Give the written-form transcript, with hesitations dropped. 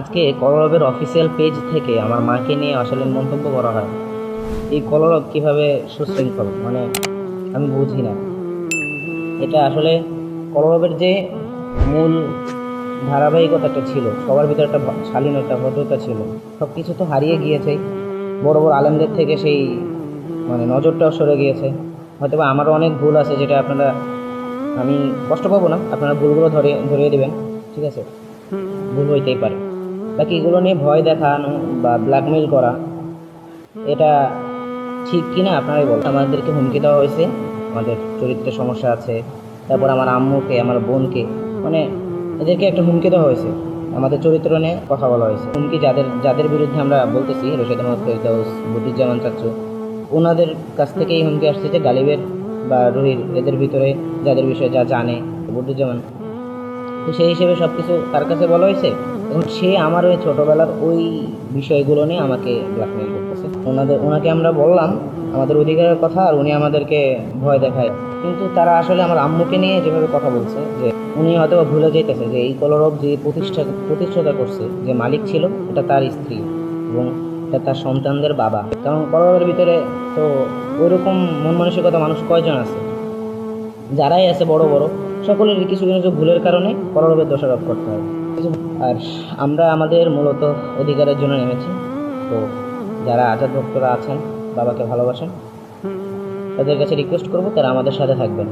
আজকে কলরবের official page থেকে আমার মাকে নিয়ে অশালীন মন্তব্য করা হয়। এই কলরব কিভাবে সুশৃঙ্খল, মানে আমি বুঝি না। এটা আসলে কলরবের যে মূল ধারাবাহিকতাটা ছিল, সবার ভিতরে একটা শালীনতা ভদ্রতা ছিল, সব কিছু তো হারিয়ে গিয়েছে। বড় বড় আলেমদের থেকে সেই নজরটাও সরে গিয়েছে। হয়তো বা আমারও অনেক ভুল আছে, যেটা আপনারা, আমি কষ্ট পাবো না, আপনারা ভুলগুলো ধরিয়ে দেবেন, ঠিক আছে? ভুল হইতেই পারে। বাকি এগুলো নিয়ে ভয় দেখানো বা ব্ল্যাকমেল করা, এটা ঠিক কিনা আপনারাই বলেন। আমাদেরকে হুমকি দেওয়া হয়েছে, আমাদের চরিত্রের সমস্যা আছে। তারপর আমার আম্মুকে, আমার বোনকে, মানে এদেরকে একটা হুমকি দেওয়া হয়েছে, আমাদের চরিত্র নিয়ে কথা বলা হয়েছে। হুমকি যাদের যাদের বিরুদ্ধে আমরা বলতেছি, রশিদ আহমদ ফেরদৌস, বদিউজ্জামান চাচ্চু, ওনাদের কাছ থেকে এই হুমকি আসছে যে গালিবের বা রুহির, এদের ভিতরে যাদের বিষয়ে যা জানে, বদিউজ্জামান, তো সেই হিসেবে সব কিছু তার কাছে বলা হয়েছে। এবং সে আমার ওই ছোটোবেলার ওই বিষয়গুলো নিয়ে আমাকে ব্ল্যাকমেল করতেছে। ওনাকে আমরা বললাম আমাদের অধিকারের কথা, আর উনি আমাদেরকে ভয় দেখায়। কিন্তু তারা আসলে আমার আম্মুকে নিয়ে যেভাবে কথা বলছে, যে উনি হয়তো ভুলে যেতেছে যে এই কলরব যে প্রতিষ্ঠাতা করছে, যে মালিক ছিল, এটা তার স্ত্রী এবং এটা তার সন্তানদের বাবা। কারণ কলরবের ভিতরে তো ওইরকম মন মানসিকতা মানুষ কয়জন আছে? যারাই আছে বড় বড়, সকলের কিছু কিছু ভুলের কারণে কলরবের দোষারোপ করতে হয়। আর আমরা আমাদের মূলত অধিকারের জন্য নেমেছি। তো যারা আজাদ ভক্তরা আছেন, বাবাকে ভালোবাসেন, তাদের কাছে রিকোয়েস্ট করবো তারা আমাদের সাথে থাকবেন।